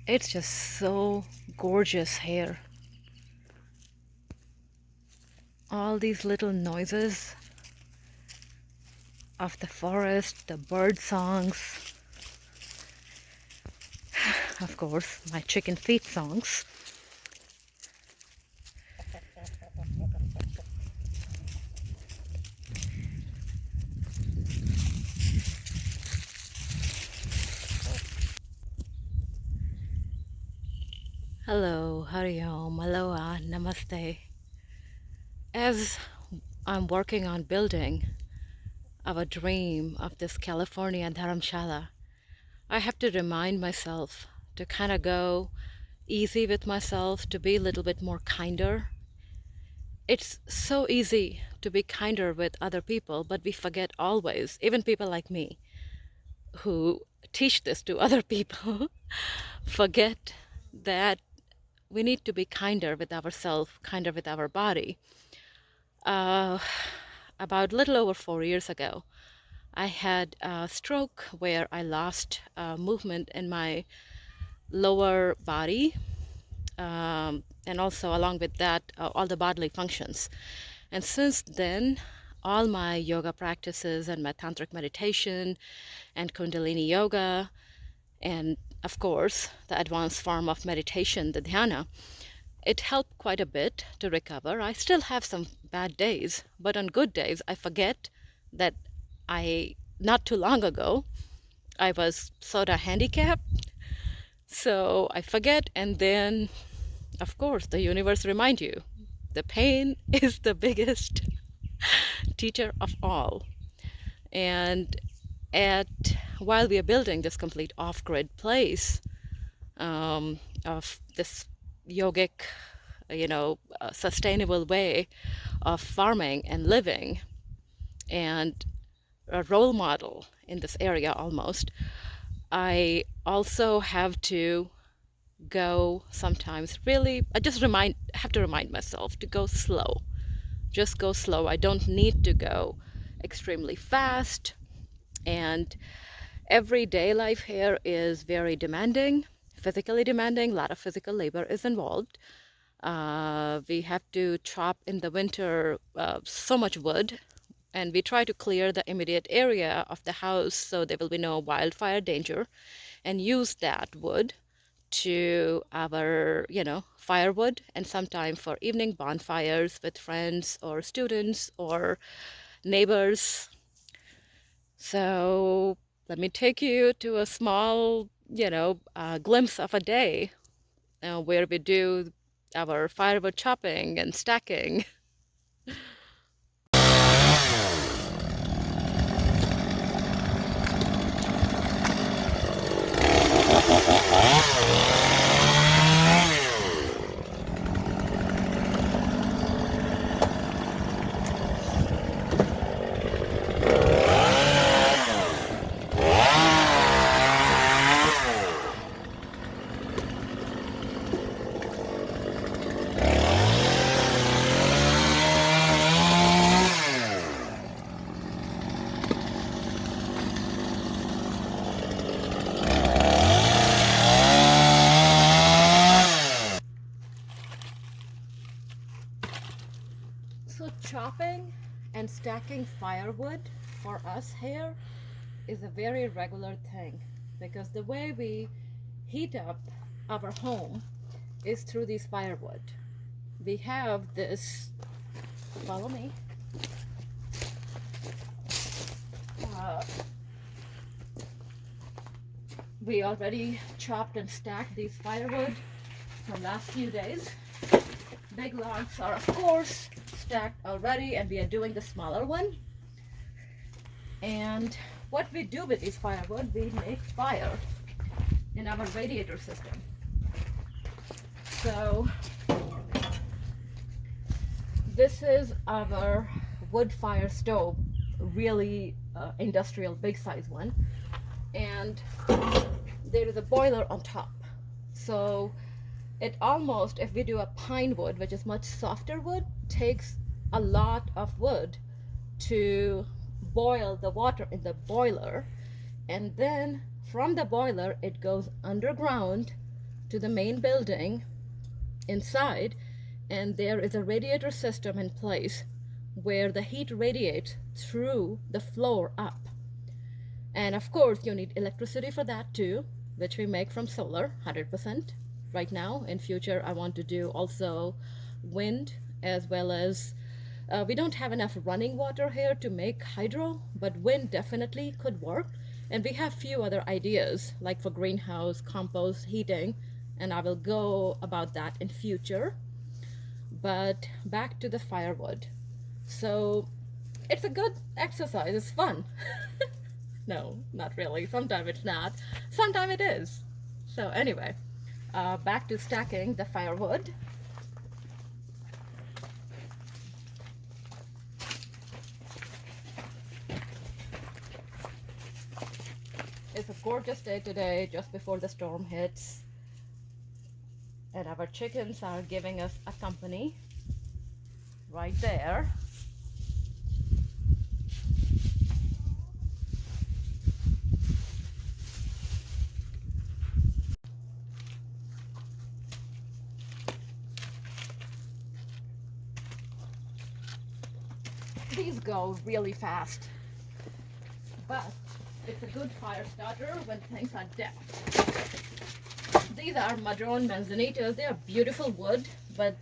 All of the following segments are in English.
It's just so gorgeous here. All these little noises of the forest, the bird songs, of course, my chicken feet songs. Hello, Hariom, Aloha, Namaste. As I'm working on building our dream of this California Dharamshala, I have to remind myself to kind of go easy with myself, to be a little bit more kinder. It's so easy to be kinder with other people, but we forget always, even people like me who teach this to other people, forget that we need to be kinder with ourselves, kinder with our body. Uh, about a little over 4 years ago, I had a stroke where I lost movement in my lower body, and also along with that, all the bodily functions. And since then, all my yoga practices and my tantric meditation and Kundalini yoga, and of course, the advanced form of meditation, the dhyana, it helped quite a bit to recover. I still have some bad days, but on good days, I forget that not too long ago, I was sort of handicapped. So I forget, and then, of course, the universe reminds you the pain is the biggest teacher of all. And at while we are building this complete off-grid place of this yogic, sustainable way of farming and living, and a role model in this area almost, I also have to go sometimes really, have to remind myself to go slow. Just go slow. I don't need to go extremely fast. And everyday life here is very demanding, physically demanding. A lot of physical labor is involved. We have to chop in the winter so much wood, and we try to clear the immediate area of the house so there will be no wildfire danger, and use that wood to our, firewood, and sometime for evening bonfires with friends or students or neighbors. So let me take you to a small, glimpse of a day where we do our firewood chopping and stacking. So chopping and stacking firewood for us here is a very regular thing, because the way we heat up our home is through these firewood. We have this, follow me. Uh, we already chopped and stacked these firewood from last few days. Big logs are of course stacked already, and we are doing the smaller one. And what we do with this firewood, we make fire in our radiator system. So this is our wood fire stove, really industrial, big size one. And there is a boiler on top. So it almost, if we do a pine wood, which is much softer wood, takes a lot of wood to boil the water in the boiler. And then from the boiler, it goes underground to the main building inside, and there is a radiator system in place where the heat radiates through the floor up. And of course, you need electricity for that too, which we make from solar, 100% right now. In future, I want to do also wind, as well as we don't have enough running water here to make hydro, but wind definitely could work. And we have few other ideas, like for greenhouse, compost, heating, and I will go about that in future. But back to the firewood. So it's a good exercise, it's fun. No, not really. Sometimes it's not. Sometimes it is. So anyway, back to stacking the firewood. It's a gorgeous day today, just before the storm hits. And our chickens are giving us a company right there. These go really fast, but it's a good fire starter when things are damp. These are madrone manzanitas. They are beautiful wood, but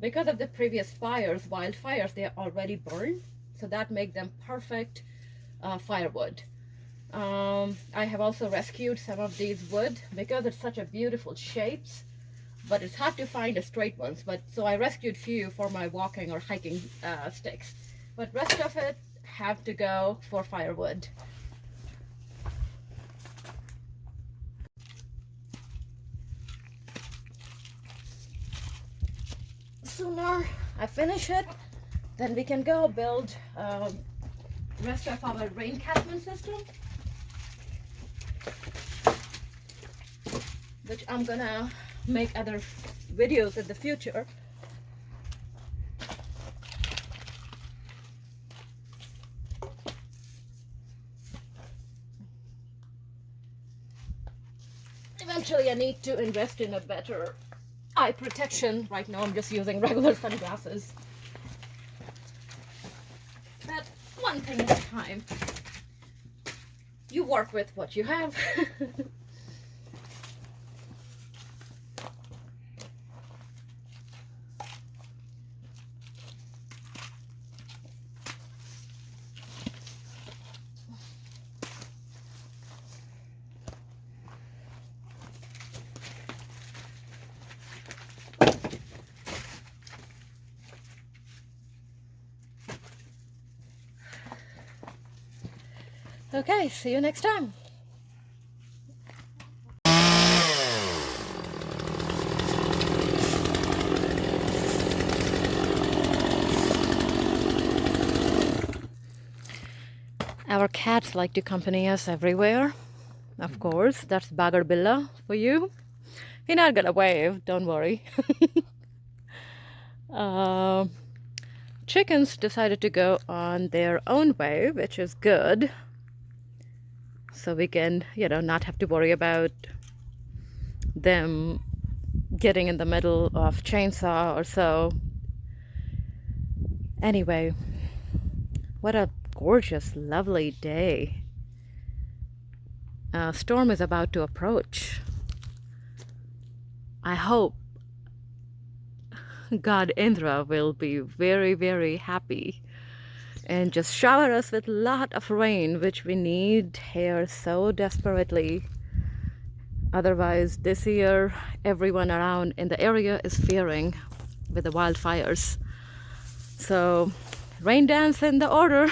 because of the previous fires, wildfires, they are already burned, so that makes them perfect firewood. I have also rescued some of these wood because it's such a beautiful shapes, but it's hard to find the straight ones. But so I rescued few for my walking or hiking sticks, but rest of it have to go for firewood. Sooner I finish it, then we can go build rest of our rain catchment system, which I'm gonna make other videos in the future. Eventually I need to invest in a better eye protection. Right now I'm just using regular sunglasses. But one thing at a time. You work with what you have. Okay, see you next time. Our cats like to accompany us everywhere. Of course, that's Bagarbilla for you. He's not gonna wave, don't worry. Chickens decided to go on their own way, which is good. So we can, not have to worry about them getting in the middle of chainsaw or so. Anyway, what a gorgeous, lovely day. Storm is about to approach. I hope God Indra will be very, very happy and just shower us with a lot of rain, which we need here so desperately. Otherwise, this year, everyone around in the area is fearing with the wildfires. So, rain dance in the order.